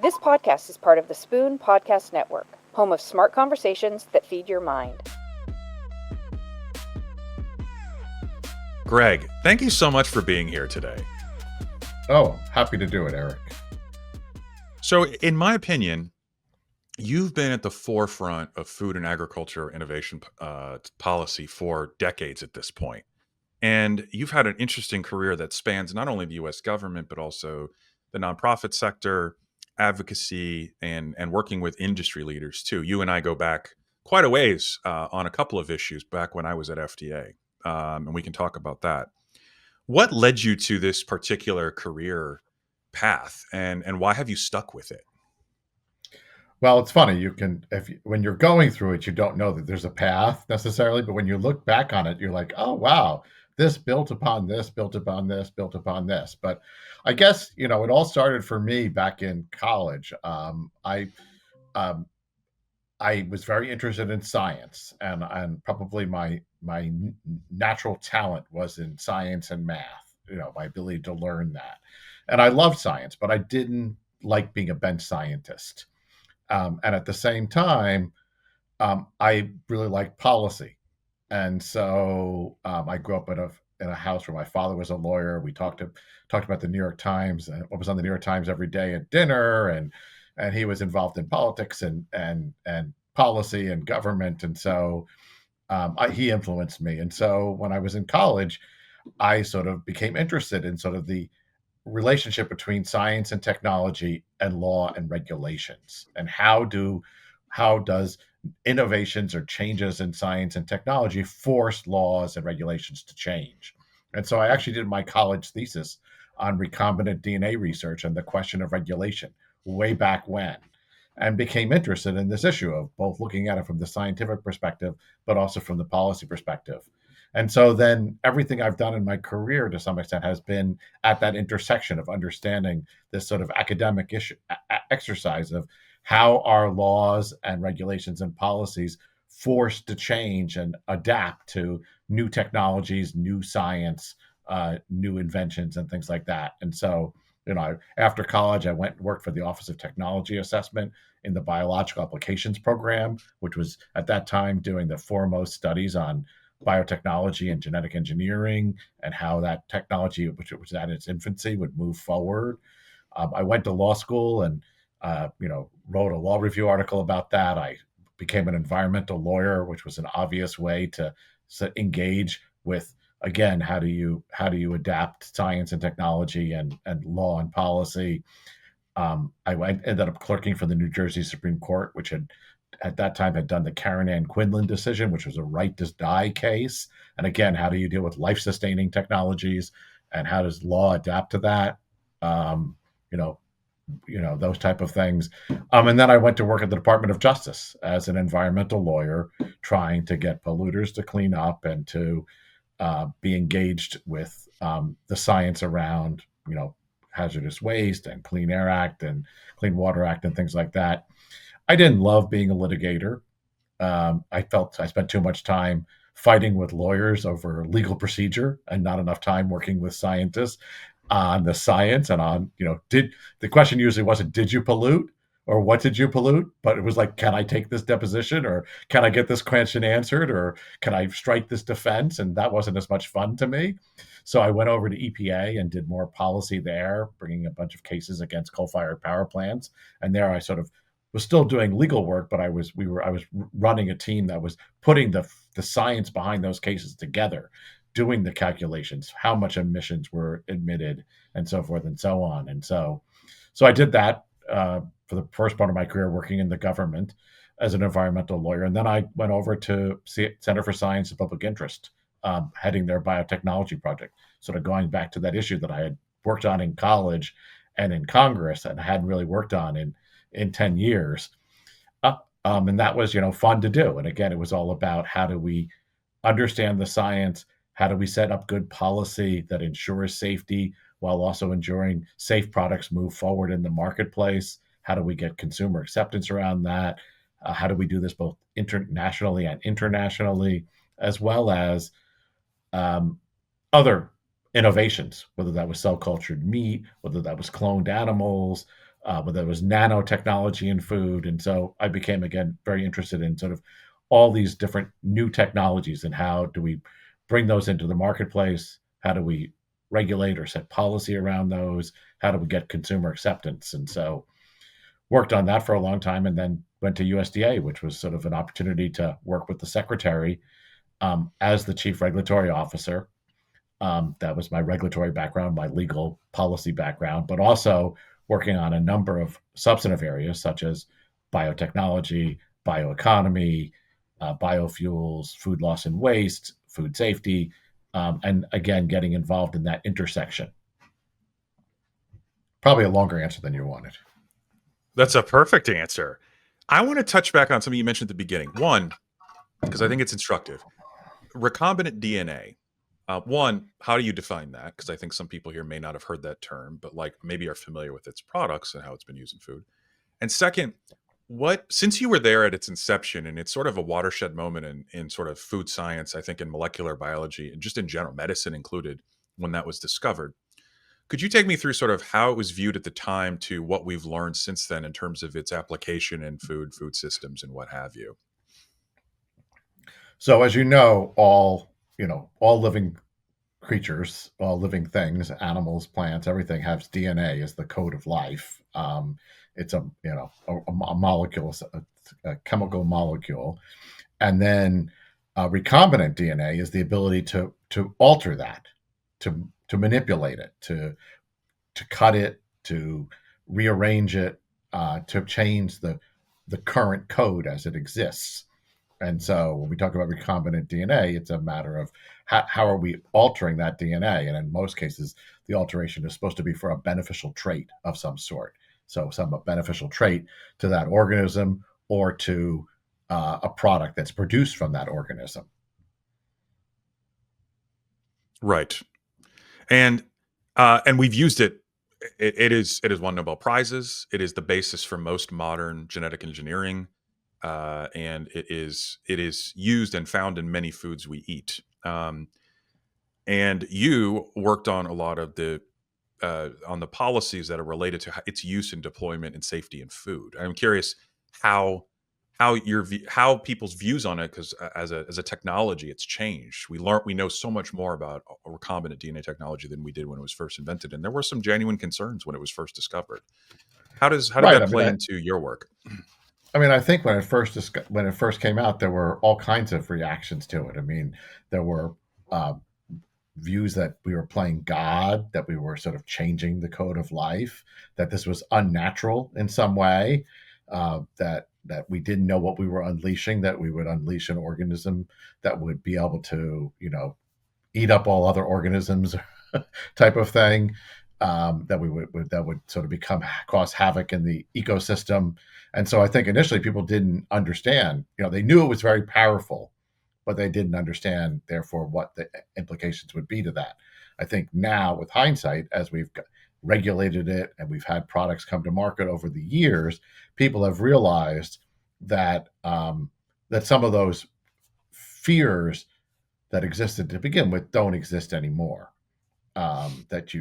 This podcast is part of the Spoon Podcast Network, home of smart conversations that feed your mind. Greg, thank you so much for being here today. Oh, happy to do it, Eric. So, in my opinion, you've been at the forefront of food and agriculture innovation policy for decades at this point. And you've had an interesting career that spans not only the US government, but also the nonprofit sector, advocacy, and working with industry leaders too. You and I go back quite a ways on a couple of issues back when I was at FDA. And we can talk about that. What led you to this particular career path, and why have you stuck with it? Well, it's funny. When you're going through it, you don't know that there's a path necessarily, but when you look back on it, you're like, oh, wow, this built upon this, built upon this, built upon this. But I guess, it all started for me back in college. Um, I was very interested in science, and probably my natural talent was in science and math. My ability to learn that, and I loved science, but I didn't like being a bench scientist. And at the same time, I really liked policy, and so I grew up in a house where my father was a lawyer. We talked about the New York Times and what was on the New York Times every day at dinner, and he was involved in politics and policy and government, and so he influenced me. And so when I was in college, I sort of became interested in sort of the relationship between science and technology and law and regulations, and how does innovations or changes in science and technology force laws and regulations to change. And so I actually did my college thesis on recombinant DNA research and the question of regulation way back when, and became interested in this issue of both looking at it from the scientific perspective but also from the policy perspective. And so then everything I've done in my career to some extent has been at that intersection of understanding this sort of academic issue, exercise of how are laws and regulations and policies forced to change and adapt to new technologies, new science, new inventions, and things like that. And so, after college, I went and worked for the Office of Technology Assessment in the Biological Applications Program, which was at that time doing the foremost studies on biotechnology and genetic engineering and how that technology, which was at its infancy, would move forward. I went to law school and wrote a law review article about that. I became an environmental lawyer, which was an obvious way to engage with, again, how do you adapt science and technology and law and policy. Ended up clerking for the New Jersey Supreme Court, which had at that time had done the Karen Ann Quinlan decision, which was a right to die case. And again, how do you deal with life-sustaining technologies, and how does law adapt to that? Um, you know, those type of things. And then I went to work at the Department of Justice as an environmental lawyer, trying to get polluters to clean up and to be engaged with the science around, hazardous waste and Clean Air Act and Clean Water Act and things like that. I didn't love being a litigator. I felt I spent too much time fighting with lawyers over legal procedure and not enough time working with scientists on the science and on, the question usually wasn't, did you pollute or what did you pollute? But it was like, can I take this deposition, or can I get this question answered, or can I strike this defense? And that wasn't as much fun to me. So I went over to EPA and did more policy there, bringing a bunch of cases against coal-fired power plants. And there I sort of was still doing legal work, but I was running a team that was putting the science behind those cases together, doing the calculations, how much emissions were emitted, and so forth and so on. And so I did that for the first part of my career, working in the government as an environmental lawyer. And then I went over to Center for Science and Public Interest, heading their biotechnology project, sort of going back to that issue that I had worked on in college and in Congress and hadn't really worked on in 10 years. And that was, fun to do. And again, it was all about how do we understand the science? How do we set up good policy that ensures safety while also ensuring safe products move forward in the marketplace? How do we get consumer acceptance around that? How do we do this both internationally and internationally, as well as other innovations, whether that was cell cultured meat, whether that was cloned animals, but there was nanotechnology in food. And so I became, again, very interested in sort of all these different new technologies and how do we bring those into the marketplace? How do we regulate or set policy around those? How do we get consumer acceptance? And so worked on that for a long time and then went to USDA, which was sort of an opportunity to work with the secretary as the chief regulatory officer. That was my regulatory background, my legal policy background, but also working on a number of substantive areas such as biotechnology, bioeconomy, biofuels, food loss and waste, food safety, and again, getting involved in that intersection. Probably a longer answer than you wanted. That's a perfect answer. I want to touch back on something you mentioned at the beginning. One, because I think it's instructive. Recombinant DNA. One, how do you define that? Because I think some people here may not have heard that term, but like maybe are familiar with its products and how it's been used in food. And second, what since you were there at its inception and it's sort of a watershed moment in sort of food science, I think in molecular biology and just in general medicine included when that was discovered. Could you take me through sort of how it was viewed at the time to what we've learned since then in terms of its application in food systems and what have you? So as all living creatures, all living things, animals, plants, everything has DNA as the code of life. It's a molecule, a chemical molecule, and then recombinant DNA is the ability to alter that, to manipulate it, to cut it, to rearrange it, to change the current code as it exists. And so when we talk about recombinant DNA, it's a matter of how are we altering that DNA? And in most cases, the alteration is supposed to be for a beneficial trait of some sort. So some beneficial trait to that organism or to a product that's produced from that organism. Right. And we've used it. It is won Nobel Prizes. It is the basis for most modern genetic engineering, and it is used and found in many foods we eat. And you worked on a lot of the on the policies that are related to its use and deployment and safety in food. I'm curious how how people's views on it, because as a technology it's changed. We know so much more about recombinant DNA technology than we did when it was first invented, and there were some genuine concerns when it was first discovered. How did Right. that play into your work? I think when it first came out, there were all kinds of reactions to it. I mean, there were uh, views that we were playing God, that we were sort of changing the code of life, that this was unnatural in some way, that we didn't know what we were unleashing, that we would unleash an organism that would be able to, eat up all other organisms, type of thing. That would sort of cause havoc in the ecosystem. And so I think initially people didn't understand. They knew it was very powerful, but they didn't understand, therefore, what the implications would be to that. I think now, with hindsight, as we've regulated it and we've had products come to market over the years, people have realized that that some of those fears that existed to begin with don't exist anymore. That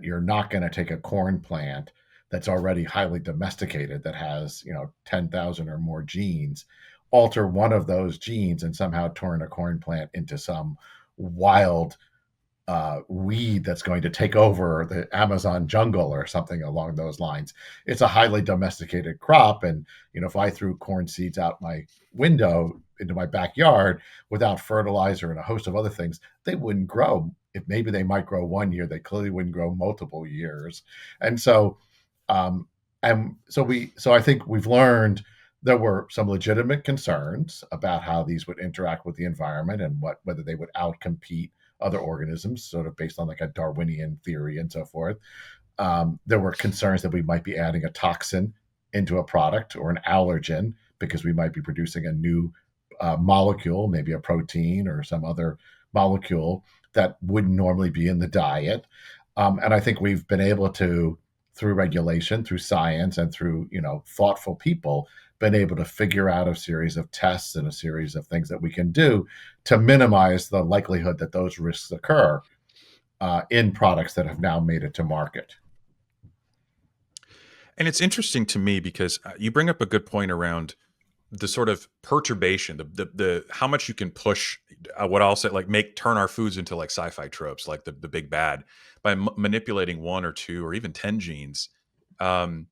you're not going to take a corn plant that's already highly domesticated, that has 10,000 or more genes, alter one of those genes and somehow turn a corn plant into some wild weed that's going to take over the Amazon jungle or something along those lines. It's a highly domesticated crop, and if I threw corn seeds out my window into my backyard without fertilizer and a host of other things, they wouldn't grow. If maybe they might grow one year, they clearly wouldn't grow multiple years. And so, so I think we've learned there were some legitimate concerns about how these would interact with the environment and whether they would outcompete other organisms, sort of based on like a Darwinian theory and so forth. There were concerns that we might be adding a toxin into a product or an allergen because we might be producing a new molecule, maybe a protein or some other molecule that wouldn't normally be in the diet. And I think we've been able to, through regulation, through science, and through thoughtful people, been able to figure out a series of tests and a series of things that we can do to minimize the likelihood that those risks occur in products that have now made it to market. And it's interesting to me because you bring up a good point around the sort of perturbation, the how much you can push what I'll say, like make turn our foods into like sci-fi tropes, like the big bad by manipulating one or two or even 10 genes. Um,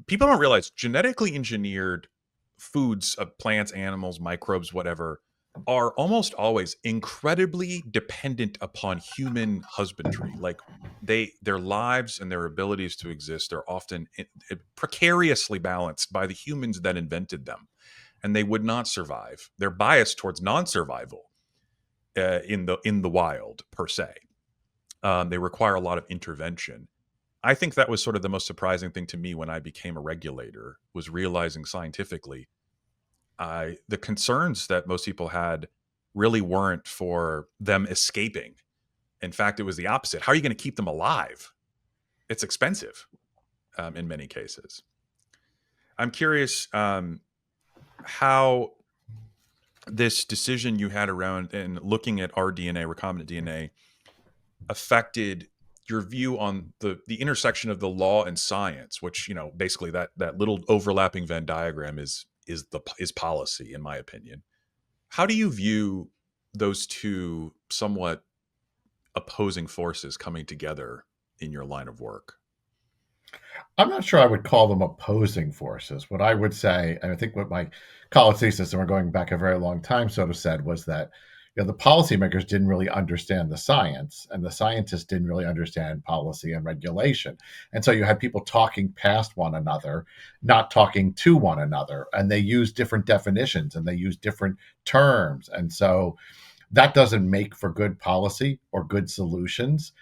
People don't realize genetically engineered foods of plants, animals, microbes, whatever, are almost always incredibly dependent upon human husbandry. Like their lives and their abilities to exist are often precariously balanced by the humans that invented them, and they would not survive. They're biased towards non-survival in the wild per se. They require a lot of intervention. I think that was sort of the most surprising thing to me when I became a regulator, was realizing scientifically the concerns that most people had really weren't for them escaping. In fact, it was the opposite. How are you going to keep them alive? It's expensive in many cases. I'm curious how this decision you had around and looking at our DNA, recombinant DNA, affected your view on the intersection of the law and science, which, basically that little overlapping Venn diagram is policy, in my opinion. How do you view those two somewhat opposing forces coming together in your line of work? I'm not sure I would call them opposing forces. What I would say, and I think what my college thesis, and we're going back a very long time, sort of said was that the policymakers didn't really understand the science, and the scientists didn't really understand policy and regulation. And so you had people talking past one another, not talking to one another, and they use different definitions and they use different terms. And so that doesn't make for good policy or good solutions.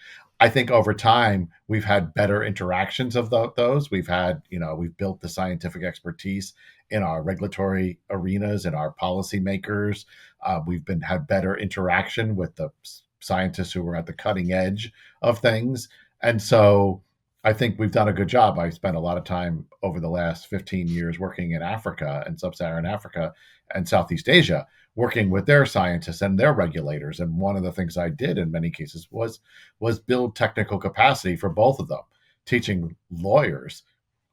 I think over time we've had better interactions of those. We've built the scientific expertise in our regulatory arenas and our policymakers. We've been had better interaction with the scientists who were at the cutting edge of things, and so I think we've done a good job. I spent a lot of time over the last 15 years working in Africa and sub-Saharan Africa and Southeast Asia, working with their scientists and their regulators. And one of the things I did in many cases was build technical capacity for both of them, teaching lawyers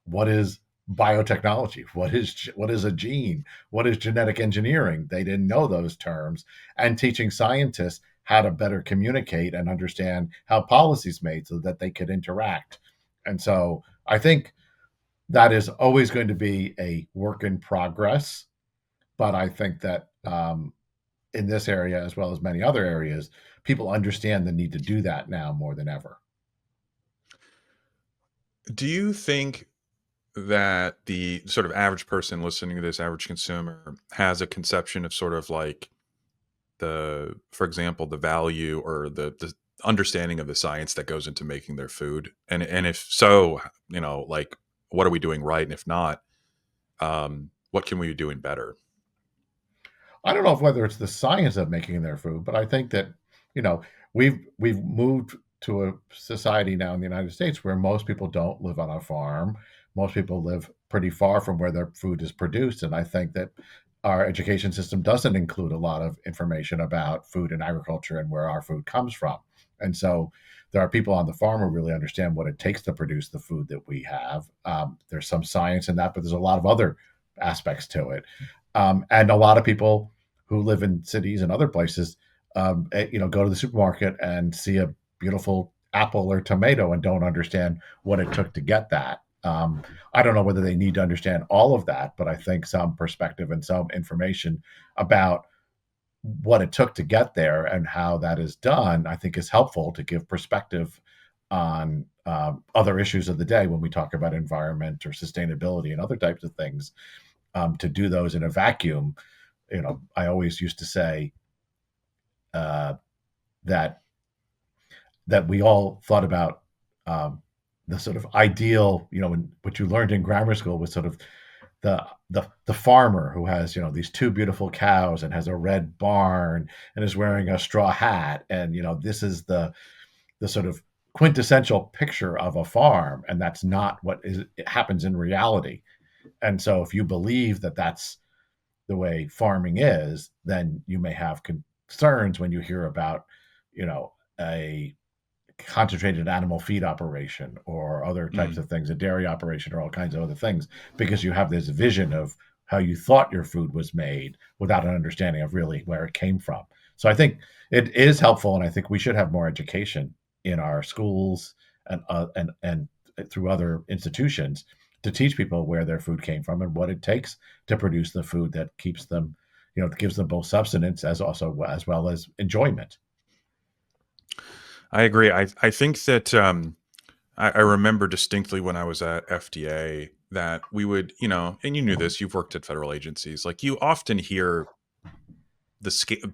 what is biotechnology, what is a gene, what is genetic engineering. They didn't know those terms, and teaching scientists how to better communicate and understand how policy's made so that they could interact. And so I think that is always going to be a work in progress. But I think that in this area, as well as many other areas, people understand the need to do that now more than ever. Do you think that the sort of average person listening to this, average consumer, has a conception of sort of like for example, the value or the understanding of the science that goes into making their food? And if so, like, what are we doing right? And if not, what can we be doing better? I don't know if whether it's the science of making their food, but I think that you know we've moved to a society now in the United States where most people don't live on a farm. Most people live pretty far from where their food is produced, and I think that our education system doesn't include a lot of information about food and agriculture and where our food comes from. And so there are people on the farm who really understand what it takes to produce the food that we have. There's some science in that, but there's a lot of other aspects to it. And a lot of people who live in cities and other places, go to the supermarket and see a beautiful apple or tomato and don't understand what it took to get that. I don't know whether they need to understand all of that, but I think some perspective and some information about what it took to get there and how that is done, I think is helpful to give perspective on other issues of the day when we talk about environment or sustainability and other types of things. To do those in a vacuum, I always used to say uh, that we all thought about the sort of ideal, what you learned in grammar school was sort of the farmer who has these two beautiful cows and has a red barn and is wearing a straw hat, and this is the sort of quintessential picture of a farm, and that's not what it happens in reality. And so if you believe that that's the way farming is, then you may have concerns when you hear about, a concentrated animal feed operation or other types Mm. of things, a dairy operation or all kinds of other things, because you have this vision of how you thought your food was made without an understanding of really where it came from. So I think it is helpful, and I think we should have more education in our schools and through other institutions to teach people where their food came from and what it takes to produce the food that keeps them, gives them both subsistence as well as enjoyment. I agree. I think that I remember distinctly when I was at FDA that we would, and you knew this, you've worked at federal agencies, like you often hear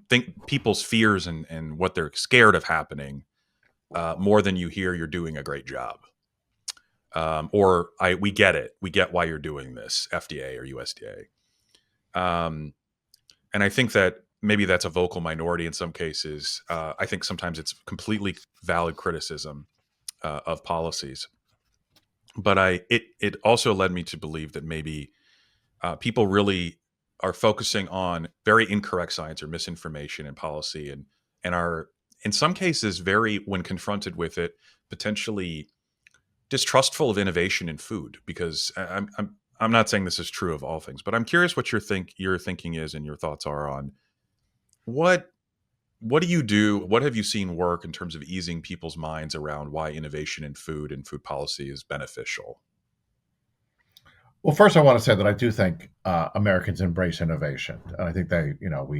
think people's fears and what they're scared of happening more than you hear you're doing a great job. We get it. We get why you're doing this, FDA or USDA. And I think that maybe that's a vocal minority in some cases. I think sometimes it's completely valid criticism of policies. But it also led me to believe that maybe people really are focusing on very incorrect science or misinformation in policy, and are in some cases very, when confronted with it, potentially distrustful of innovation in food. Because I'm not saying this is true of all things, but I'm curious what your thinking is and your thoughts are on what what do you do? What have you seen work in terms of easing people's minds around why innovation in food and food policy is beneficial? Well, first, I want to say that I do think Americans embrace innovation. And I think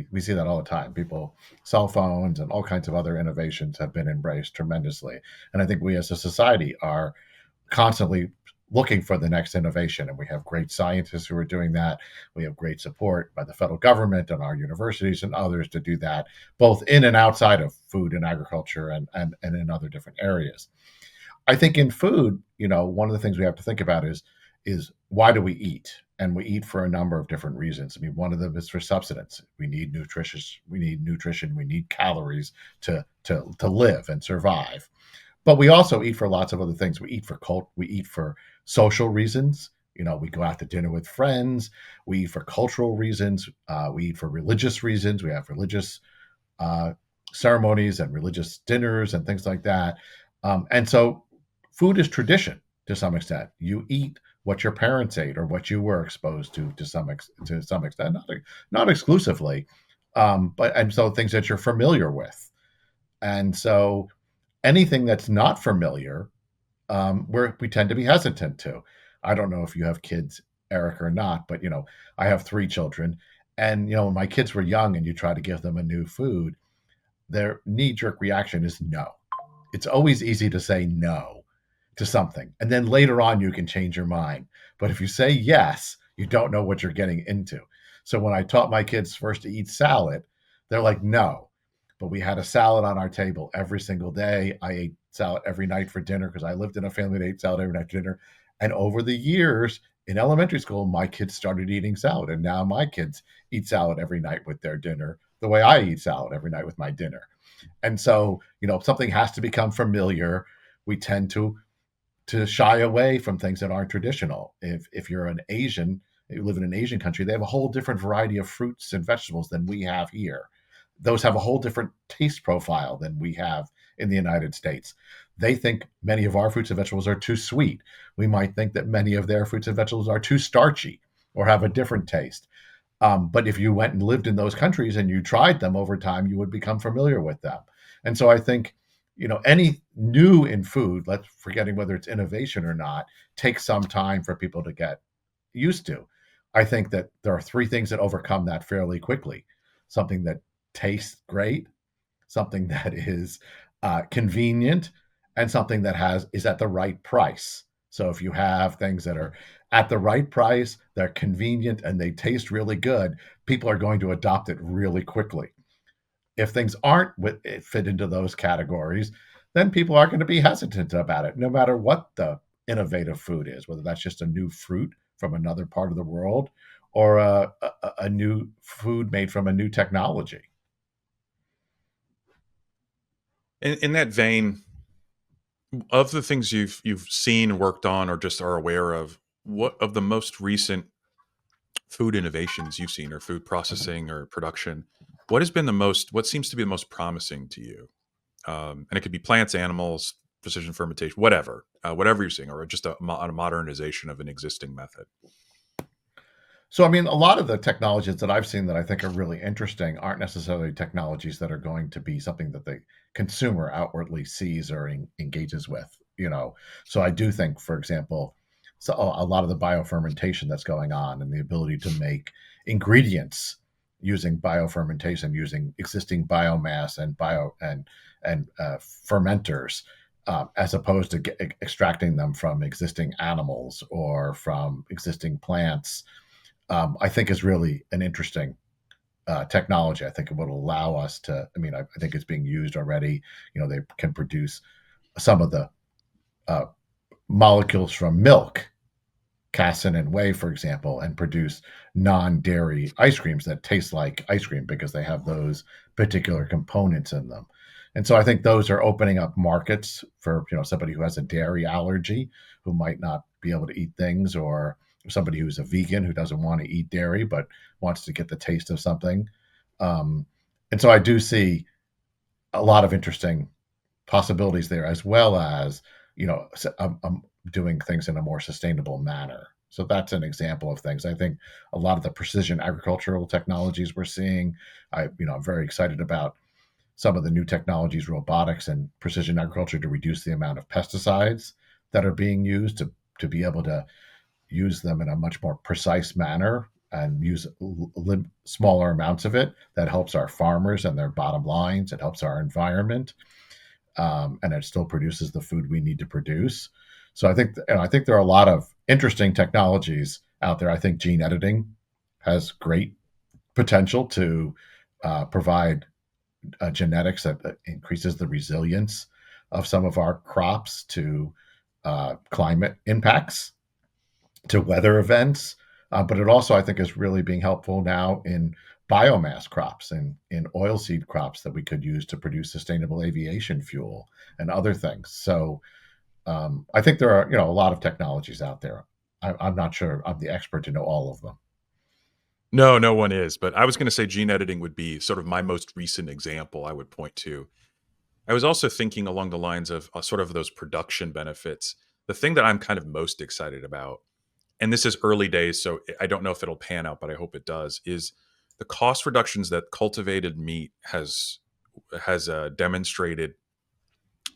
we see that all the time. People, cell phones and all kinds of other innovations have been embraced tremendously. And I think we as a society are constantly looking for the next innovation. And we have great scientists who are doing that. We have great support by the federal government and our universities and others to do that, both in and outside of food and agriculture and in other different areas. I think in food, one of the things we have to think about is why do we eat? And we eat for a number of different reasons. I mean, one of them is for subsistence. We need nutrition, we need calories to live and survive. But we also eat for lots of other things. We eat for social reasons. We go out to dinner with friends. We eat for cultural reasons. We eat for religious reasons. We have religious uh, ceremonies and religious dinners and things like that. And so food is tradition to some extent. You eat what your parents ate or what you were exposed to some extent, not exclusively, but and so things that you're familiar with. And so anything that's not familiar, we tend to be hesitant to. I don't know if you have kids, Eric, or not, but I have three children, and when my kids were young, and you try to give them a new food, their knee jerk reaction is no. It's always easy to say no to something. And then later on, you can change your mind. But if you say yes, you don't know what you're getting into. So when I taught my kids first to eat salad, they're like, no. But we had a salad on our table every single day. I ate salad every night for dinner because I lived in a family that ate salad every night for dinner. And over the years in elementary school, my kids started eating salad. And now my kids eat salad every night with their dinner, the way I eat salad every night with my dinner. And so, something has to become familiar. We tend to shy away from things that aren't traditional. If you're an Asian, you live in an Asian country, they have a whole different variety of fruits and vegetables than we have here. Those have a whole different taste profile than we have in the United States. They think many of our fruits and vegetables are too sweet. We might think that many of their fruits and vegetables are too starchy or have a different taste. But if you went and lived in those countries and you tried them over time, you would become familiar with them. And so I think, any new in food, let's forgetting whether it's innovation or not, takes some time for people to get used to. I think that there are three things that overcome that fairly quickly: something that tastes great, something that is convenient, and something that is at the right price. So if you have things that are at the right price, they're convenient, and they taste really good, people are going to adopt it really quickly. If things aren't fit into those categories, then people are going to be hesitant about it, no matter what the innovative food is, whether that's just a new fruit from another part of the world or a new food made from a new technology. In that vein, of the things you've seen, worked on, or just are aware of, what of the most recent food innovations you've seen, or food processing or production, what seems to be the most promising to you? And it could be plants, animals, precision fermentation, whatever you're seeing, or just a modernization of an existing method. So, I mean, a lot of the technologies that I've seen that I think are really interesting aren't necessarily technologies that are going to be something that the consumer outwardly sees or engages with, you know. So I do think, for example, so a lot of the biofermentation that's going on and the ability to make ingredients using biofermentation, using existing biomass and fermenters, as opposed to extracting them from existing animals or from existing plants, I think is really an interesting technology. I think it would allow us to. I mean, I think it's being used already. You know, they can produce some of the uh, molecules from milk, casein and whey, for example, and produce non-dairy ice creams that taste like ice cream because they have those particular components in them. And so I think those are opening up markets for, you know, somebody who has a dairy allergy, who might not be able to eat things, or somebody who's a vegan who doesn't want to eat dairy but wants to get the taste of something. Um, and so I do see a lot of interesting possibilities there, as well as, you know, doing things in a more sustainable manner. So that's an example of things. I think a lot of the precision agricultural technologies we're seeing, I'm very excited about some of the new technologies, robotics and precision agriculture, to reduce the amount of pesticides that are being used, to be able to use them in a much more precise manner and use smaller amounts of it. That helps our farmers and their bottom lines. It helps our environment, and it still produces the food we need to produce. So I think there are a lot of interesting technologies out there. I think gene editing has great potential to provide genetics that increases the resilience of some of our crops to climate impacts, to weather events. But it also, I think, is really being helpful now in biomass crops and in oilseed crops that we could use to produce sustainable aviation fuel and other things. So I think there are, a lot of technologies out there. I'm not sure I'm the expert to know all of them. No, no one is. But I was going to say gene editing would be sort of my most recent example I would point to. I was also thinking along the lines of sort of those production benefits. The thing that I'm kind of most excited about, and this is early days, so I don't know if it'll pan out, but I hope it does, is the cost reductions that cultivated meat has demonstrated,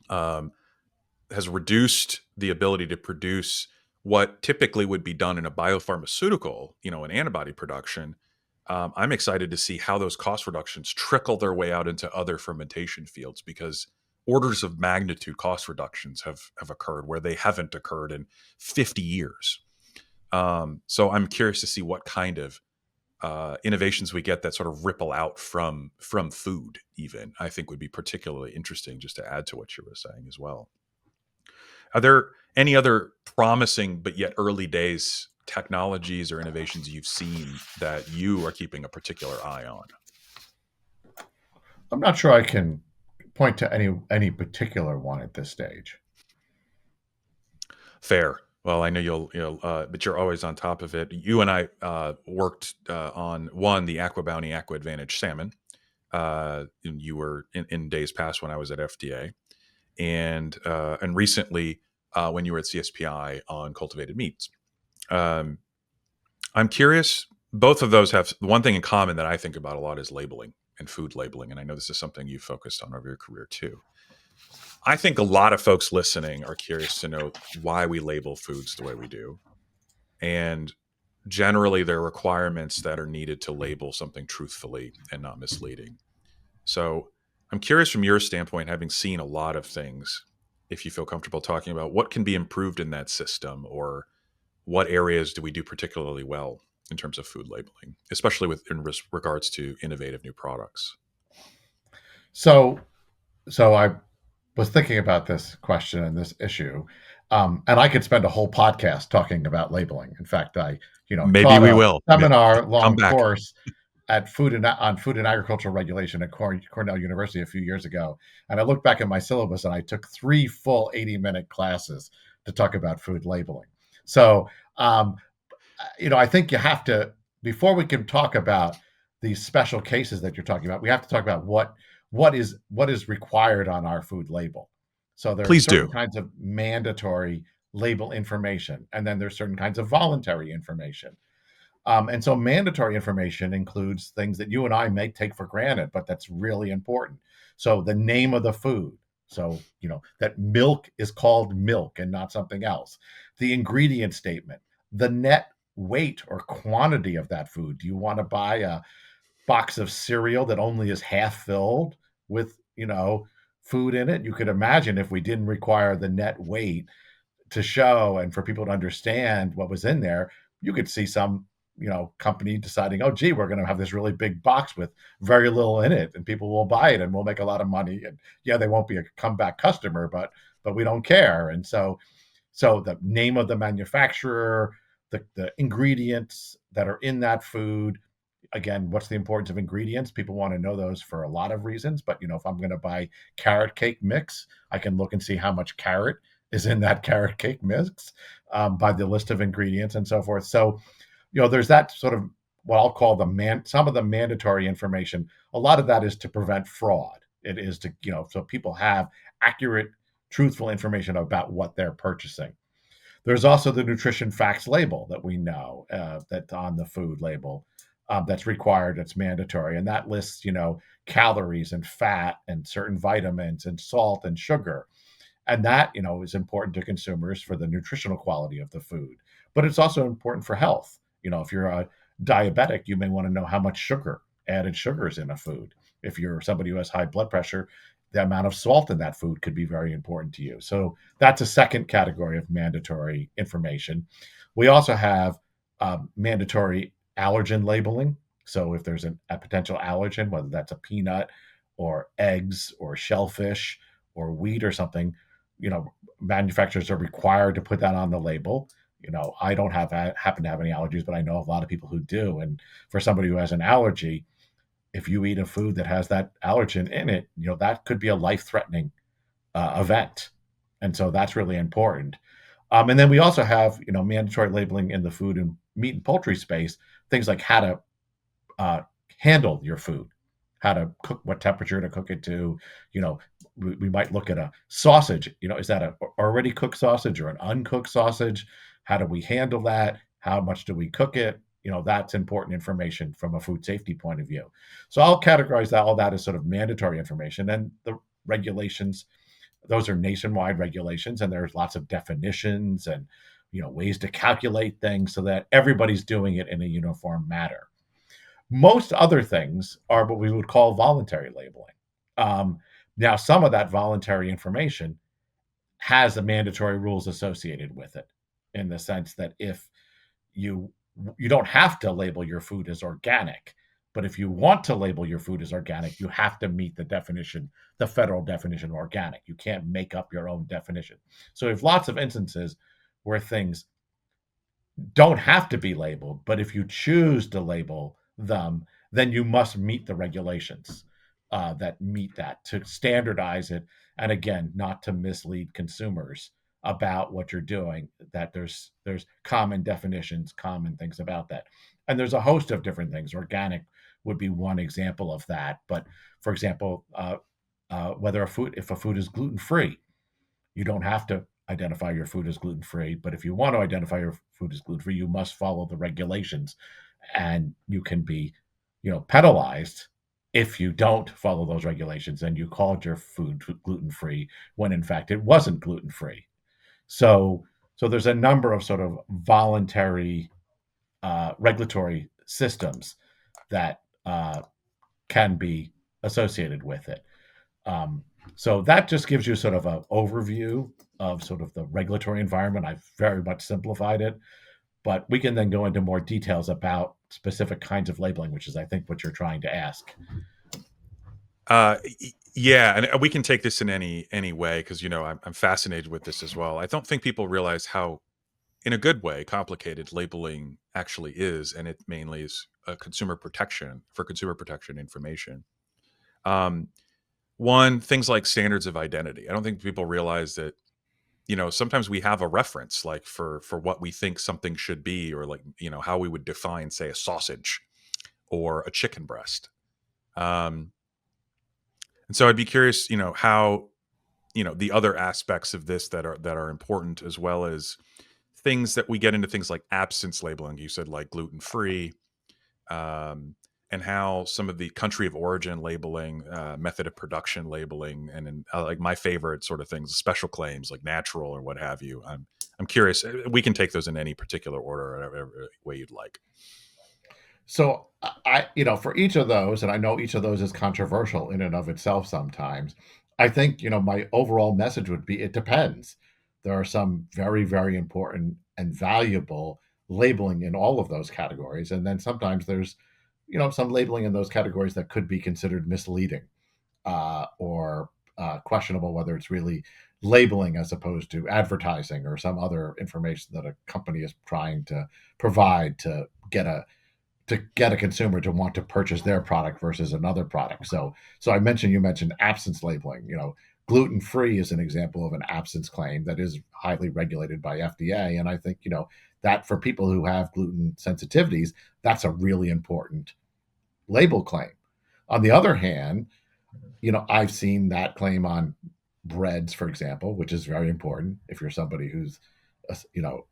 um, has reduced the ability to produce what typically would be done in a biopharmaceutical, an antibody production. I'm excited to see how those cost reductions trickle their way out into other fermentation fields, because orders of magnitude cost reductions have occurred where they haven't occurred in 50 years. So I'm curious to see what kind of innovations we get that sort of ripple out from food. Even I think would be particularly interesting, just to add to what you were saying as well. Are there any other promising but yet early days technologies or innovations you've seen that you are keeping a particular eye on? I'm not sure I can point to any particular one at this stage. Fair. Well, I know but you're always on top of it. You and I worked on the Aqua Bounty Aqua Advantage salmon. And you were in days past when I was at FDA, and recently when you were at CSPI on cultivated meats. Um, I'm curious. Both of those have one thing in common that I think about a lot, is labeling and food labeling, and I know this is something you focused on over your career too. I think a lot of folks listening are curious to know why we label foods the way we do. And generally, there are requirements that are needed to label something truthfully and not misleading. So I'm curious from your standpoint, having seen a lot of things, if you feel comfortable talking about what can be improved in that system, or what areas do we do particularly well in terms of food labeling, especially in regards to innovative new products. So, so I was thinking about this question and this issue, and I could spend a whole podcast talking about labeling. In fact, I Maybe taught we a will. seminar Come long back. course at food and agricultural regulation at Cornell University a few years ago, and I looked back at my syllabus and I took 3 full 80-minute classes to talk about food labeling. So, I think you have to, before we can talk about these special cases that you're talking about, we have to talk about what is required on our food label. So there's Please certain do. kinds of mandatory label information, and then there's certain kinds of voluntary information. And so mandatory information includes things that you and I may take for granted, but that's really important. So the name of the food. So, that milk is called milk and not something else. The ingredient statement, the net weight or quantity of that food. Do you want to buy a box of cereal that only is half filled with, food in it? You could imagine if we didn't require the net weight to show and for people to understand what was in there, you could see some, company deciding, oh, gee, we're going to have this really big box with very little in it, and people will buy it, and we'll make a lot of money. And yeah, they won't be a comeback customer, but we don't care. And so the name of the manufacturer, the ingredients that are in that food. Again, what's the importance of ingredients? People want to know those for a lot of reasons. But if I'm going to buy carrot cake mix, I can look and see how much carrot is in that carrot cake mix by the list of ingredients and so forth. So, there's that sort of what I'll call some of the mandatory information. A lot of that is to prevent fraud. It is to, so people have accurate, truthful information about what they're purchasing. There's also the nutrition facts label that we know that's on the food label that's required, that's mandatory. And that lists, calories and fat and certain vitamins and salt and sugar. And that, is important to consumers for the nutritional quality of the food. But it's also important for health. If you're a diabetic, you may want to know how much added sugar is in a food. If you're somebody who has high blood pressure, the amount of salt in that food could be very important to you. So that's a second category of mandatory information. We also have mandatory allergen labeling. So if there's a potential allergen, whether that's a peanut or eggs or shellfish or wheat or something, manufacturers are required to put that on the label. I don't happen to have any allergies, but I know a lot of people who do. And for somebody who has an allergy, if you eat a food that has that allergen in it, that could be a life-threatening event. And so that's really important. And then we also have, mandatory labeling in the food and meat and poultry space, things like how to handle your food, how to cook, what temperature to cook it to. We might look at a sausage. Is that a already cooked sausage or an uncooked sausage? How do we handle that? How much do we cook it? That's important information from a food safety point of view. So I'll categorize all that as sort of mandatory information. And the regulations, those are nationwide regulations, and there's lots of definitions and ways to calculate things so that everybody's doing it in a uniform manner. Most other things are what we would call voluntary labeling. Now, some of that voluntary information has the mandatory rules associated with it, in the sense that if you you don't have to label your food as organic, but if you want to label your food as organic, you have to meet the federal definition of organic. You can't make up your own definition. So we have lots of instances where things don't have to be labeled, but if you choose to label them, then you must meet the regulations that meet that, to standardize it, and again, not to mislead consumers about what you're doing. That there's common definitions, common things about that, and there's a host of different things. Organic would be one example of that, but for example, if a food is gluten free, you don't have to identify your food as gluten free. But if you want to identify your food as gluten free, you must follow the regulations, and you can be, penalized if you don't follow those regulations and you called your food gluten free when in fact it wasn't gluten free. So there's a number of sort of voluntary regulatory systems that can be associated with it. So that just gives you sort of an overview of sort of the regulatory environment. I've very much simplified it, but we can then go into more details about specific kinds of labeling, which is, I think, what you're trying to ask. Yeah, and we can take this in any way, because I'm fascinated with this as well. I don't think people realize how, in a good way, complicated labeling actually is, and it mainly is consumer protection information. Um, One, things like standards of identity. I don't think people realize that, sometimes we have a reference, like for what we think something should be, or like, how we would define, say, a sausage or a chicken breast. Um, And so I'd be curious, how, the other aspects of this that are important, as well as things that we get into, things like absence labeling. You said like gluten free, um, and how some of the country of origin labeling, method of production labeling, and like my favorite sort of things, special claims like natural or what have you. I'm curious. We can take those in any particular order or whatever way you'd like. So for each of those, and I know each of those is controversial in and of itself sometimes. I think, my overall message would be it depends. There are some very, very important and valuable labeling in all of those categories. And then sometimes there's, some labeling in those categories that could be considered misleading, or questionable whether it's really labeling as opposed to advertising or some other information that a company is trying to provide to get a consumer to want to purchase their product versus another product. So you mentioned absence labeling. Gluten free is an example of an absence claim that is highly regulated by FDA, and I think that for people who have gluten sensitivities, that's a really important label claim. On the other hand, I've seen that claim on breads, for example, which is very important. If you're somebody who's, you know,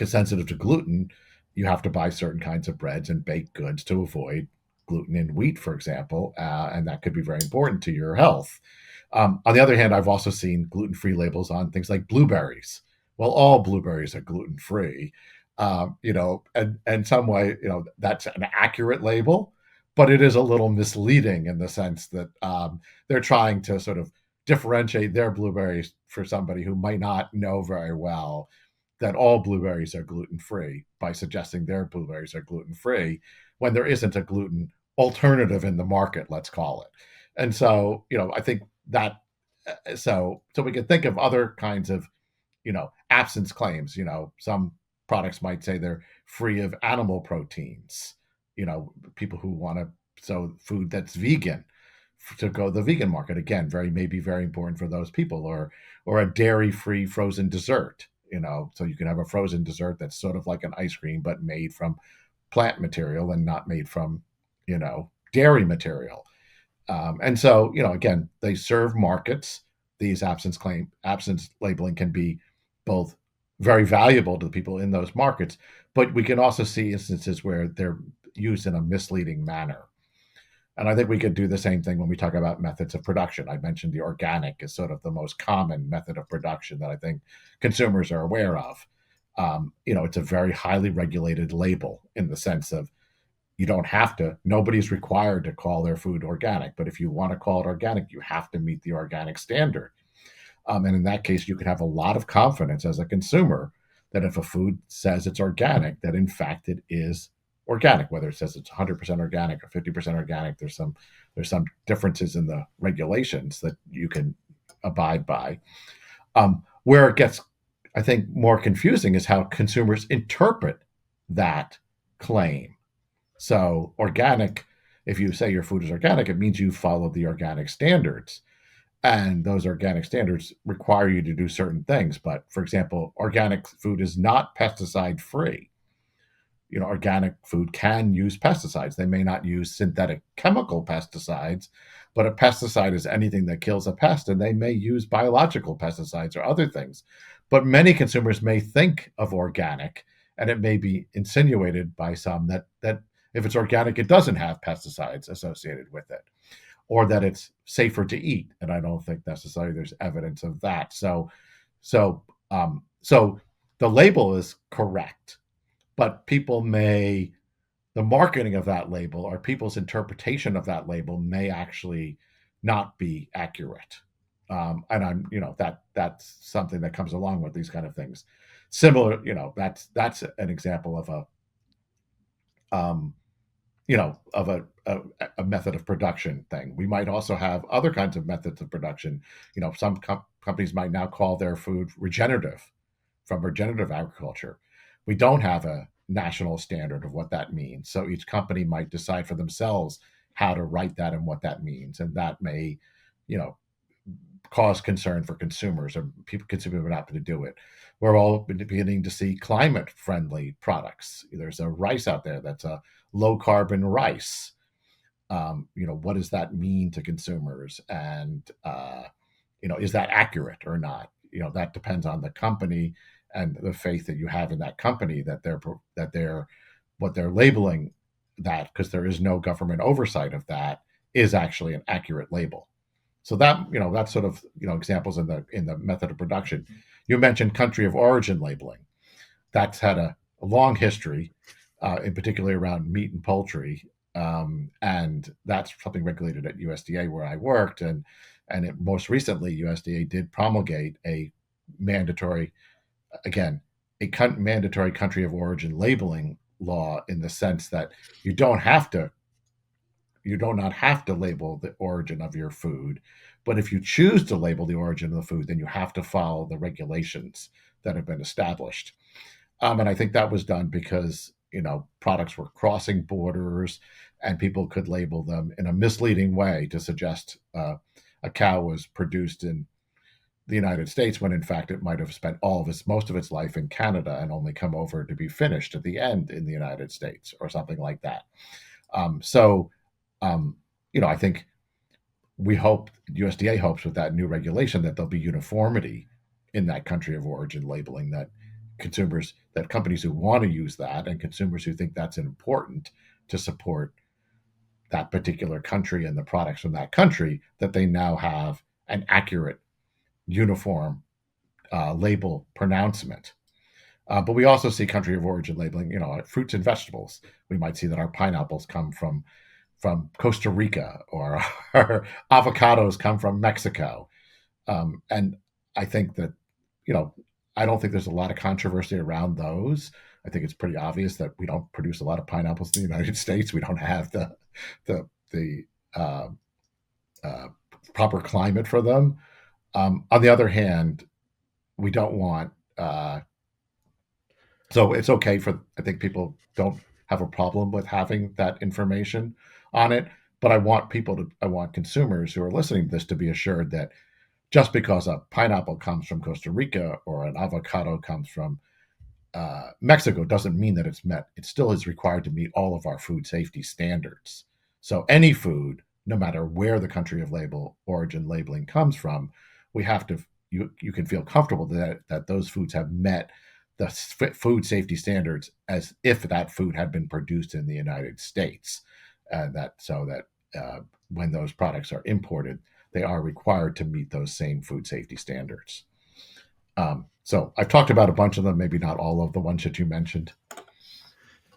sensitive to gluten, you have to buy certain kinds of breads and baked goods to avoid gluten in wheat, for example, and that could be very important to your health. On the other hand, I've also seen gluten-free labels on things like blueberries. Well, all blueberries are gluten-free, and in some way, that's an accurate label, but it is a little misleading in the sense that they're trying to sort of differentiate their blueberries for somebody who might not know very well that all blueberries are gluten free by suggesting their blueberries are gluten free when there isn't a gluten alternative in the market, let's call it. And so, I think that so we can think of other kinds of, absence claims. Some products might say they're free of animal proteins. People who want to so food that's vegan to go the vegan market again maybe very important for those people, or a dairy free frozen dessert, so you can have a frozen dessert that's sort of like an ice cream but made from plant material and not made from dairy material. And so, again, they serve markets. These absence labeling can be both very valuable to the people in those markets, but we can also see instances where they're used in a misleading manner. And I think we could do the same thing when we talk about methods of production. I mentioned the organic is sort of the most common method of production that I think consumers are aware of. It's a very highly regulated label in the sense of you don't have to, nobody's required to call their food organic. But if you want to call it organic, you have to meet the organic standard. And in that case, you can have a lot of confidence as a consumer that if a food says it's organic, that in fact it is organic, whether it says it's 100% organic or 50% organic. There's some differences in the regulations that you can abide by. Where it gets, I think, more confusing is how consumers interpret that claim. So organic, if you say your food is organic, it means you follow the organic standards. And those organic standards require you to do certain things. But for example, organic food is not pesticide free. Organic food can use pesticides. They may not use synthetic chemical pesticides, but a pesticide is anything that kills a pest, and they may use biological pesticides or other things. But many consumers may think of organic, and it may be insinuated by some that if it's organic, it doesn't have pesticides associated with it, or that it's safer to eat. And I don't think necessarily there's evidence of that. So the label is correct, but the marketing of that label or people's interpretation of that label may actually not be accurate. And that's something that comes along with these kind of things. Similar, that's an example of um, a method of production thing. We might also have other kinds of methods of production. Some companies might now call their food regenerative, from regenerative agriculture. We don't have a national standard of what that means. So each company might decide for themselves how to write that and what that means. And that may, you know, cause concern for consumers, or consumers would happen to do it. We're all beginning to see climate friendly products. There's a rice out there that's a low carbon rice. What does that mean to consumers, and is that accurate or not? That depends on the company and the faith that you have in that company, that they're what they're labeling, that because there is no government oversight of that, is actually an accurate label. So that's sort of examples in the method of production. You mentioned country of origin labeling. That's had a long history, in particular around meat and poultry, and that's something regulated at USDA where I worked, most recently USDA did promulgate a mandatory, again, mandatory country of origin labeling law, in the sense that you don't have to you do not have to label the origin of your food, but if you choose to label the origin of the food, then you have to follow the regulations that have been established. And I think that was done because products were crossing borders, and people could label them in a misleading way to suggest a cow was produced in the United States, when in fact it might have spent most of its life in Canada and only come over to be finished at the end in the United States, or something like that. So, I think USDA hopes with that new regulation that there'll be uniformity in that country of origin labeling, that companies who want to use that, and consumers who think that's important to support that particular country and the products from that country, that they now have an accurate, uniform label pronouncement. But we also see country of origin labeling, fruits and vegetables. We might see that our pineapples come from Costa Rica, or our avocados come from Mexico. And I think that, I don't think there's a lot of controversy around those. I think it's pretty obvious that we don't produce a lot of pineapples in the United States. We don't have the uh, uh, proper climate for them. On the other hand, we don't want so it's okay I think people don't have a problem with having that information on it. But I want consumers who are listening to this to be assured that just because a pineapple comes from Costa Rica or an avocado comes from Mexico doesn't mean that it still is required to meet all of our food safety standards. So any food, no matter where the country of origin labeling comes from, we have to you can feel comfortable that those foods have met the food safety standards as if that food had been produced in the United States, that when those products are imported, they are required to meet those same food safety standards. So I've talked about a bunch of them, maybe not all of the ones that you mentioned.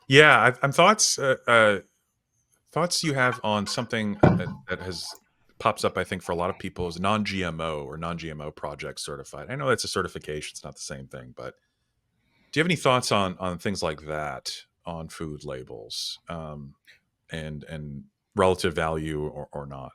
Yeah, I'm thoughts you have on something that has pops up, I think, for a lot of people, is non-GMO or non-GMO project certified. I know that's a certification; it's not the same thing, but do you have any thoughts on things like that on food labels, and relative value or not?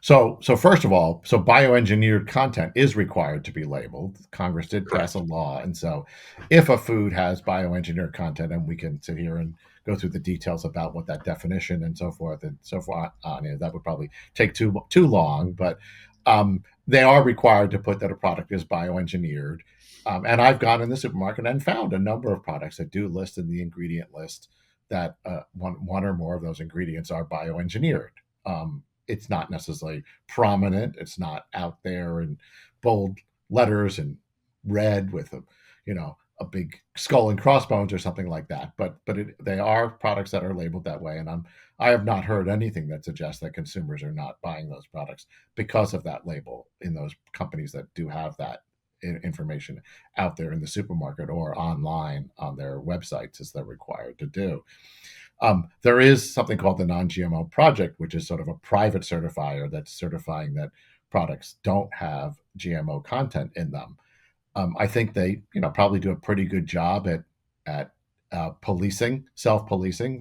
So first of all, bioengineered content is required to be labeled. Congress did pass a Correct. law, and so if a food has bioengineered content, and we can sit here and go through the details about what that definition and so forth on is, that would probably take too long. But they are required to put that a product is bioengineered. And I've gone in the supermarket and found a number of products that do list in the ingredient list that one or more of those ingredients are bioengineered. It's not necessarily prominent. It's not out there in bold letters and red with a big skull and crossbones or something like that. But they are products that are labeled that way, and I have not heard anything that suggests that consumers are not buying those products because of that label in those companies that do have that information out there in the supermarket or online on their websites, as they're required to do. There is something called the Non-GMO Project, which is sort of a private certifier that's certifying that products don't have GMO content in them. I think they, probably do a pretty good job at self-policing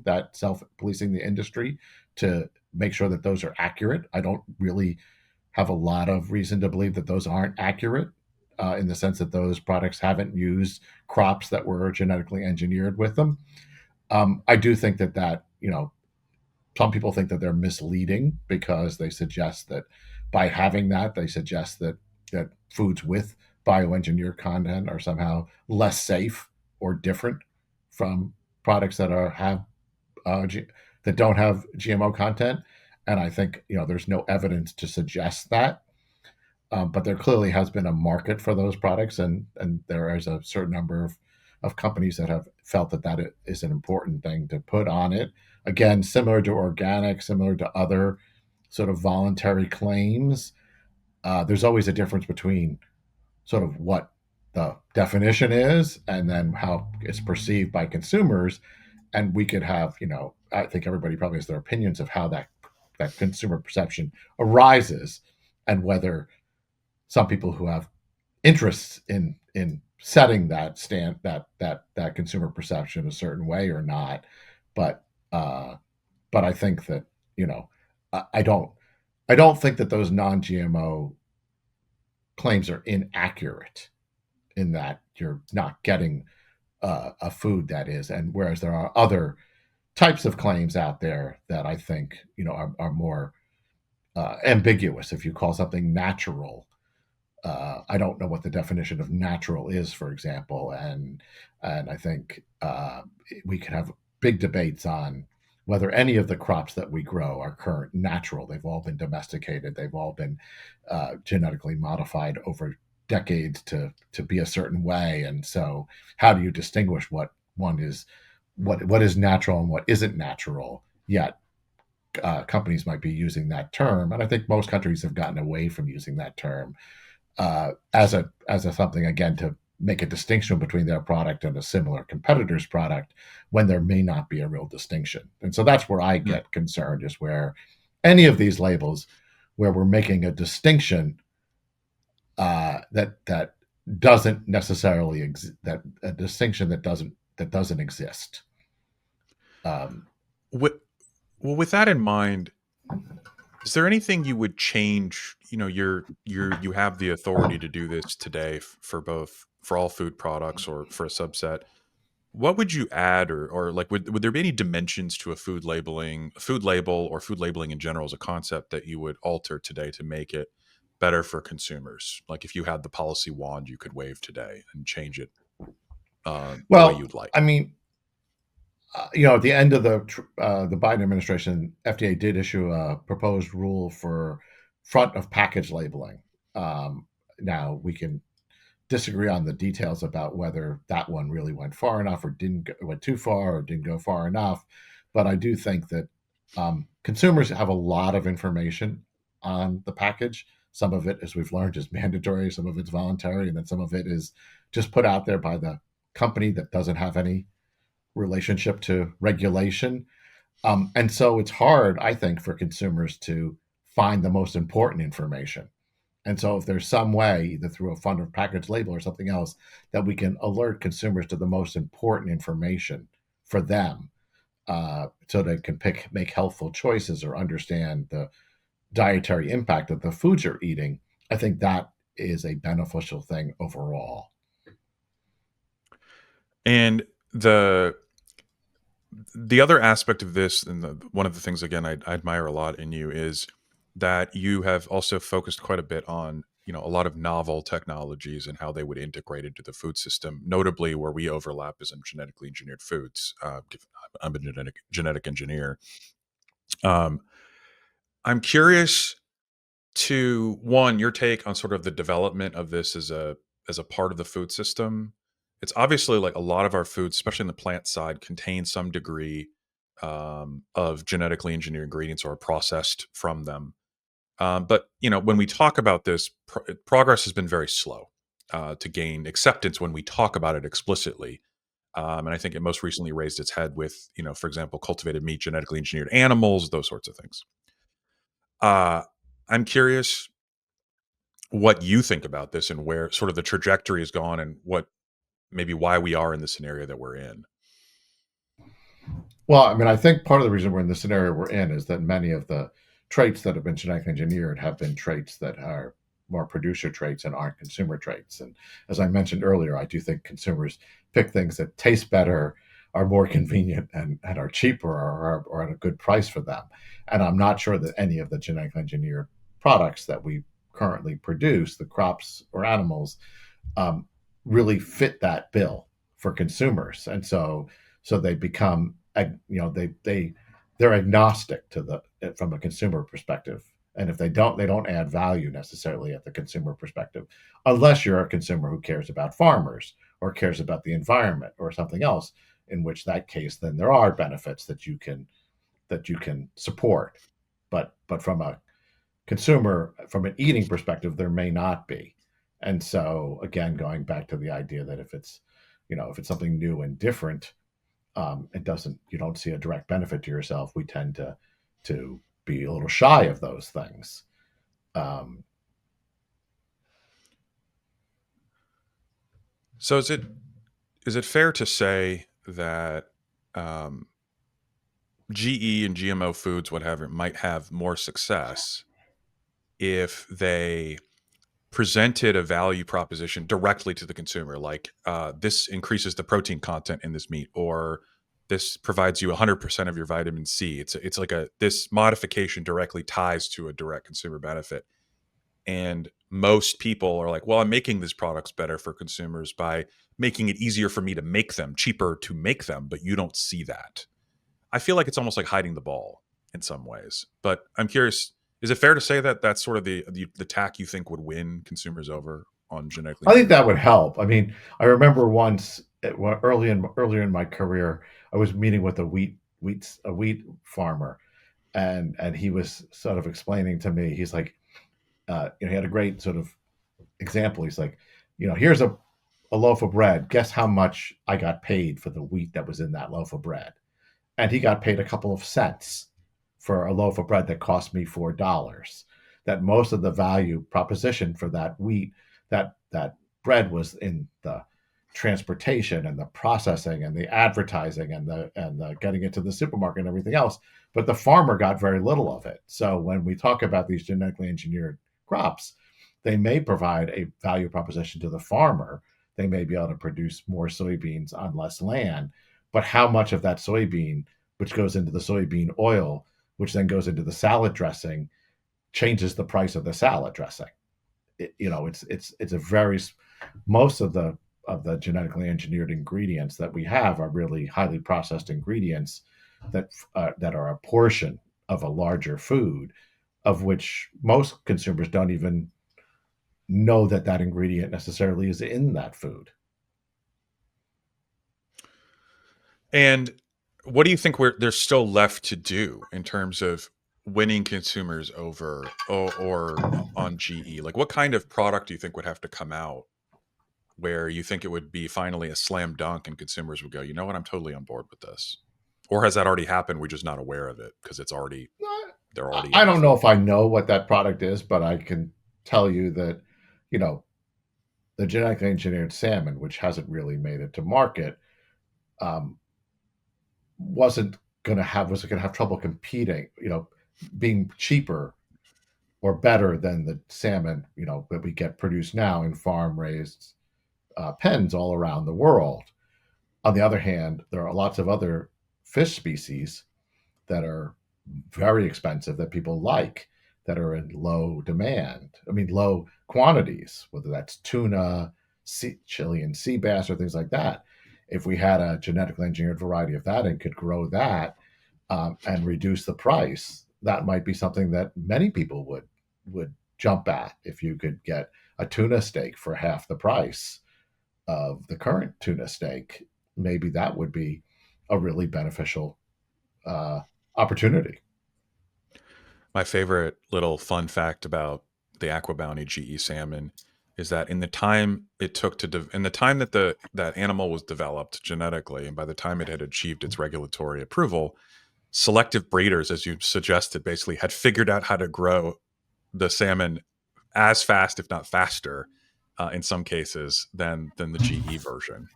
the industry to make sure that those are accurate. I don't really have a lot of reason to believe that those aren't accurate, in the sense that those products haven't used crops that were genetically engineered with them. I do think that some people think that they're misleading because they suggest that by having that, they suggest that foods with bioengineered content are somehow less safe or different from products that have that don't have GMO content. And I think there's no evidence to suggest that. But there clearly has been a market for those products, and there is a certain number of companies that have felt that is an important thing to put on it. Again, similar to organic, similar to other sort of voluntary claims, there's always a difference between sort of what the definition is and then how it's perceived by consumers. And we could have, I think everybody probably has their opinions of how that consumer perception arises, and whether some people who have interests in setting that consumer perception a certain way or not. But uh, but I think that I don't think that those non-GMO claims are inaccurate, in that you're not getting a food that is, and whereas there are other types of claims out there that I think are more ambiguous. If you call something natural, I don't know what the definition of natural is, for example, and I think we could have big debates on whether any of the crops that we grow are current natural. They've all been domesticated. They've all been genetically modified over decades to be a certain way. And so, how do you distinguish what one is, what is natural and what isn't natural? Yet companies might be using that term, and I think most countries have gotten away from using that term as a something, again, to make a distinction between their product and a similar competitor's product, when there may not be a real distinction. And so that's where I get concerned, is where any of these labels where we're making a distinction that doesn't necessarily that a distinction that doesn't exist. With, well, with that in mind, is there anything you would change? You have the authority to do this today for all food products or for a subset. What would you add, or like, would there be any dimensions to a food label, or food labeling in general as a concept that you would alter today to make it better for consumers? Like, if you had the policy wand you could wave today and change it the way Well, you'd like. I mean, at the end of the Biden administration, FDA did issue a proposed rule for front of package labeling. Now we can disagree on the details about whether that one really went far enough, or went too far, or didn't go far enough. But I do think that consumers have a lot of information on the package. Some of it, as we've learned, is mandatory. Some of it's voluntary, and then some of it is just put out there by the company that doesn't have any relationship to regulation. And so it's hard, I think, for consumers to find the most important information. And so if there's some way, either through a front of package label or something else, that we can alert consumers to the most important information for them, so they can make healthful choices or understand the dietary impact of the foods you're eating, I think that is a beneficial thing overall. And the other aspect of this, and one of the things, again, I admire a lot in you, is that you have also focused quite a bit on a lot of novel technologies and how they would integrate into the food system. Notably, where we overlap is in genetically engineered foods. I'm a genetic engineer. Um, I'm curious to, one, your take on sort of the development of this as a part of the food system. It's obviously, like, a lot of our foods, especially in the plant side, contain some degree of genetically engineered ingredients or are processed from them. But when we talk about this, progress has been very slow to gain acceptance when we talk about it explicitly. And I think it most recently raised its head with, for example, cultivated meat, genetically engineered animals, those sorts of things. I'm curious what you think about this, and where sort of the trajectory has gone, and what maybe why we are in the scenario that we're in. Well, I mean, I think part of the reason we're in the scenario we're in is that many of the traits that have been genetically engineered have been traits that are more producer traits and aren't consumer traits. And as I mentioned earlier, I do think consumers pick things that taste better, are more convenient, and are cheaper, or at a good price for them. And I'm not sure that any of the genetically engineered products that we currently produce, the crops or animals, um, really fit that bill for consumers. And so they become, they're agnostic to the from a consumer perspective. And if they don't add value necessarily at the consumer perspective, unless you're a consumer who cares about farmers or cares about the environment or something else, in which that case, then there are benefits that you can support. But from a consumer, from an eating perspective, there may not be. And so again, going back to the idea that if it's, if it's something new and different, it doesn't, you don't see a direct benefit to yourself. We tend to be a little shy of those things. So is it fair to say that um, GE and GMO foods, whatever, might have more success if they presented a value proposition directly to the consumer, like this increases the protein content in this meat, or this provides you 100% of your vitamin C. It's like this modification directly ties to a direct consumer benefit. And most people are like, well, I'm making these products better for consumers by making it easier for me to make them, cheaper to make them, but you don't see that. I feel like it's almost like hiding the ball in some ways. But I'm curious, is it fair to say that that's sort of the tack you think would win consumers over on genetically I think engineered that would food? help. I mean, I remember once earlier in my career, I was meeting with a wheat farmer, and he was sort of explaining to me. He's like, he had a great sort of example. He's like, here's a loaf of bread. Guess how much I got paid for the wheat that was in that loaf of bread? And he got paid a couple of cents for a loaf of bread that cost me $4. That most of the value proposition for that wheat, that bread was in the transportation and the processing and the advertising and the getting it to the supermarket and everything else. But the farmer got very little of it. So when we talk about these genetically engineered crops, they may provide a value proposition to the farmer. They may be able to produce more soybeans on less land, but how much of that soybean, which goes into the soybean oil, which then goes into the salad dressing, changes the price of the salad dressing? It's a very, most of the genetically engineered ingredients that we have are really highly processed ingredients that are a portion of a larger food, of which most consumers don't even know that that ingredient necessarily is in that food. And what do you think there's still left to do in terms of winning consumers over or on GE? Like, what kind of product do you think would have to come out where you think it would be finally a slam dunk and consumers would go, you know what, I'm totally on board with this? Or has that already happened? We're just not aware of it because they're already I in the don't know food. if I know what that product is, but I can tell you that, you know, the genetically engineered salmon, which hasn't really made it to market, um, wasn't was going to have trouble competing, being cheaper or better than the salmon, that we get produced now in farm raised pens all around the world. On the other hand, there are lots of other fish species that are very expensive that people like, that are in low demand. I mean, low quantities, whether that's tuna, Chilean sea bass, or things like that. If we had a genetically engineered variety of that and could grow that, and reduce the price, that might be something that many people would jump at. If you could get a tuna steak for half the price of the current tuna steak, maybe that would be a really beneficial uh, opportunity. My favorite little fun fact about the Aqua Bounty GE salmon is that in the time it took in the time that that animal was developed genetically, and by the time it had achieved its regulatory approval, selective breeders, as you suggested, basically had figured out how to grow the salmon as fast, if not faster, in some cases than the GE version,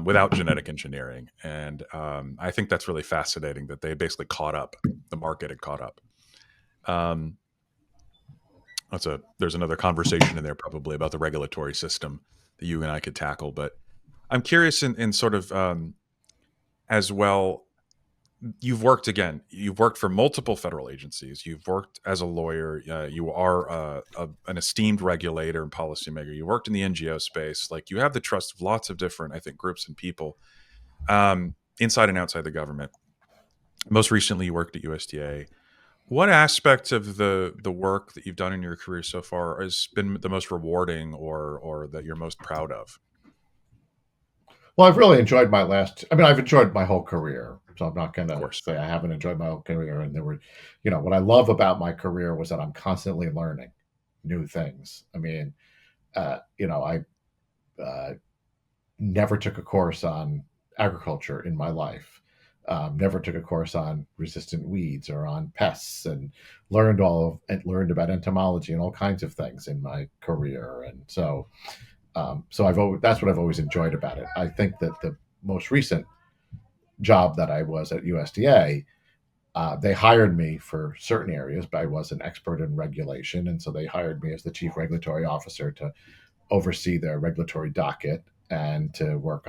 without genetic engineering. And I think that's really fascinating that they basically caught up. The market had caught up. Um, there's another conversation in there probably about the regulatory system that you and I could tackle. But I'm curious in sort of as well. You've worked for multiple federal agencies. You've worked as a lawyer. You are an esteemed regulator and policymaker. You worked in the NGO space. Like, you have the trust of lots of different, I think, groups and people inside and outside the government. Most recently, you worked at USDA. What aspects of the work that you've done in your career so far has been the most rewarding, or that you're most proud of? Well, I've really enjoyed my last. I mean, I've enjoyed my whole career, so I'm not going Of to course. say I haven't enjoyed my whole career. And there were, what I love about my career was that I'm constantly learning new things. I mean, I never took a course on agriculture in my life. Never took a course on resistant weeds or on pests, and learned about entomology and all kinds of things in my career. And so that's what I've always enjoyed about it. I think that the most recent job that I was at USDA, they hired me for certain areas, but I was an expert in regulation, and so they hired me as the chief regulatory officer to oversee their regulatory docket and to work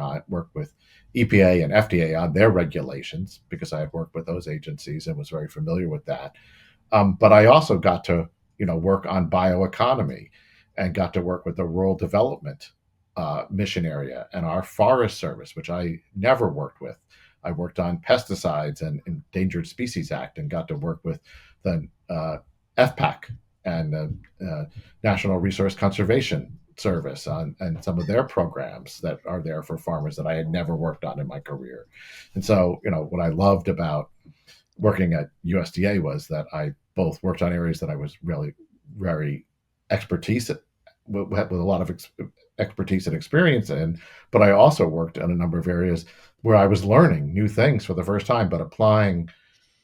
with EPA and FDA on their regulations, because I had worked with those agencies and was very familiar with that. But I also got to, work on bioeconomy, and got to work with the rural development mission area and our forest service, which I never worked with. I worked on pesticides and Endangered Species Act, and got to work with the FPAC and the National Resource Conservation Service on and some of their programs that are there for farmers that I had never worked on in my career. And so, what I loved about working at USDA was that I both worked on areas that I was really very expertise with a lot of expertise and experience in, but I also worked in a number of areas where I was learning new things for the first time, but applying,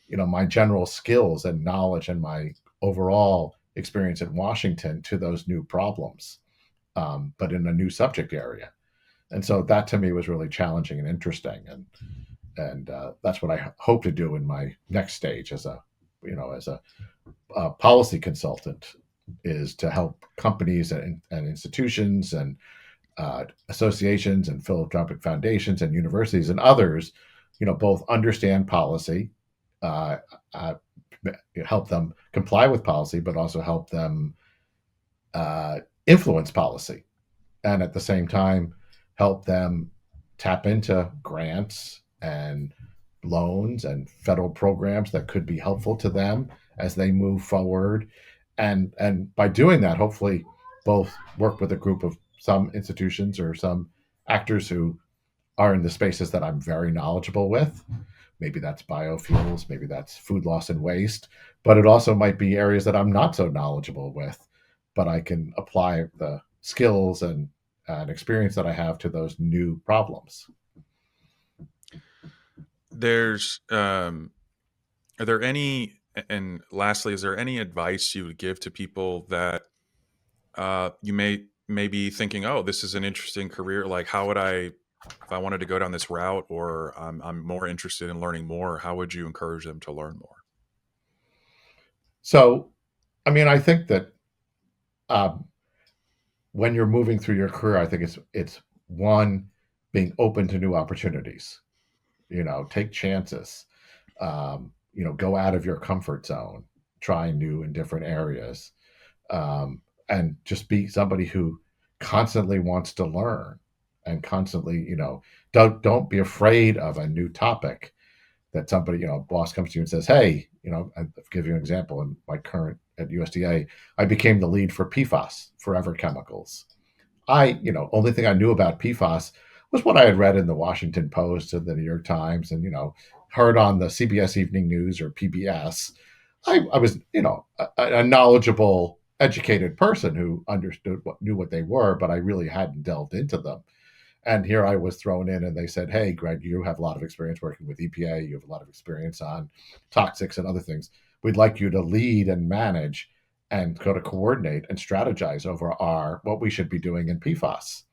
my general skills and knowledge and my overall experience in Washington to those new problems, but in a new subject area. And so that to me was really challenging and interesting, and that's what I hope to do in my next stage as a policy consultant, is to help companies and institutions and associations and philanthropic foundations and universities and others, both understand policy, uh, uh, help them comply with policy, but also help them uh, influence policy, and at the same time help them tap into grants and loans and federal programs that could be helpful to them as they move forward. And by doing that, hopefully both work with a group of some institutions or some actors who are in the spaces that I'm very knowledgeable with. Maybe that's biofuels, maybe that's food loss and waste, but it also might be areas that I'm not so knowledgeable with, but I can apply the skills and experience that I have to those new problems. There's Are there any, and lastly, is there any advice you would give to people that you may be thinking, oh, this is an interesting career. Like, how would I, if I wanted to go down this route, or I'm more interested in learning more, how would you encourage them to learn more? So, I mean, I think that um, when you're moving through your career, I think it's one, being open to new opportunities. Take chances. Go out of your comfort zone, try new and different areas, and just be somebody who constantly wants to learn, and constantly, don't be afraid of a new topic that somebody, boss comes to you and says, hey, I'll give you an example. In my current at USDA, I became the lead for PFAS, forever chemicals. Only thing I knew about PFAS was what I had read in the Washington Post and the New York Times, and heard on the CBS Evening News or PBS. I was, a knowledgeable, educated person who understood knew what they were, but I really hadn't delved into them. And here I was thrown in, and they said, "Hey, Greg, you have a lot of experience working with EPA. You have a lot of experience on toxics and other things. We'd like you to lead and manage, and go to coordinate and strategize over our what we should be doing in PFAS."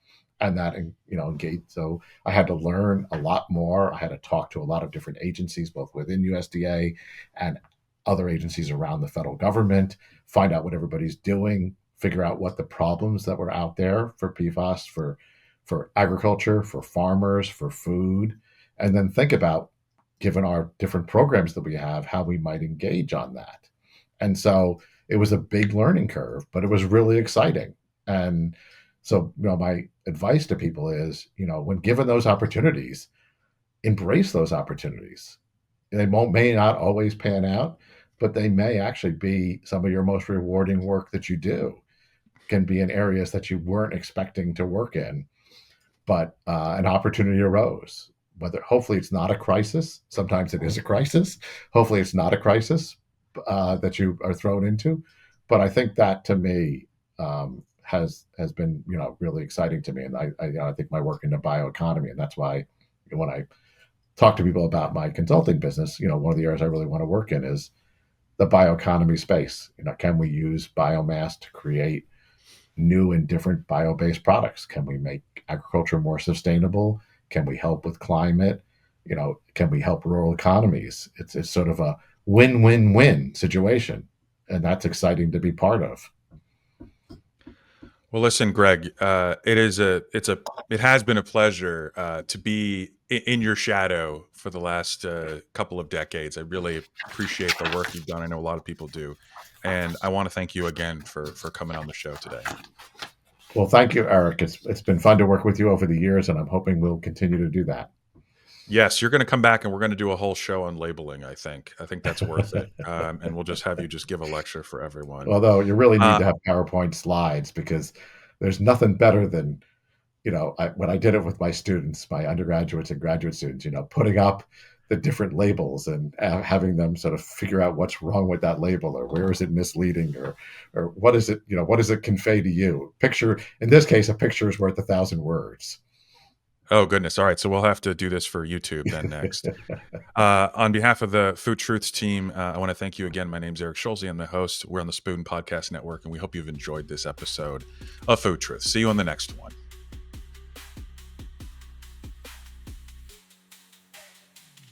And that, engaged. So I had to learn a lot more. I had to talk to a lot of different agencies, both within USDA and other agencies around the federal government, find out what everybody's doing, figure out what the problems that were out there for PFAS, for agriculture, for farmers, for food, and then think about, given our different programs that we have, how we might engage on that. And so it was a big learning curve, but it was really exciting. And so, my advice to people is, when given those opportunities, embrace those opportunities. may not always pan out, but they may actually be some of your most rewarding work that you do, can be in areas that you weren't expecting to work in, but an opportunity arose. Whether hopefully it's not a crisis. Sometimes it is a crisis. Hopefully it's not a crisis that you are thrown into. But I think that to me has been really exciting to me, and I think my work in the bioeconomy, and that's why when I talk to people about my consulting business, one of the areas I really want to work in is the bioeconomy space. Can we use biomass to create new and different bio-based products? Can we make agriculture more sustainable? Can we help with climate? Can we help rural economies? It's sort of a win-win-win situation, and that's exciting to be part of. Well, listen, Greg, it has been a pleasure to be in your shadow for the last couple of decades. I really appreciate the work you've done. I know a lot of people do, and I want to thank you again for coming on the show today. Well, thank you, Eric. It's been fun to work with you over the years, and I'm hoping we'll continue to do that. Yes, you're going to come back, and we're going to do a whole show on labeling. I think that's worth it, and we'll just have you just give a lecture for everyone. Although you really need Uh, to have PowerPoint slides, because there's nothing better than when I did it with my students, my undergraduates and graduate students, putting up the different labels and having them sort of figure out what's wrong with that label, or where is it misleading, or what is it, what does it convey to you? Picture, in this case, a picture is worth 1,000 words. Oh, goodness. All right. So we'll have to do this for YouTube then next. On behalf of the Food Truths team, I want to thank you again. My name's Eric Schulze. I'm the host. We're on the Spoon Podcast Network, and we hope you've enjoyed this episode of Food Truths. See you on the next one.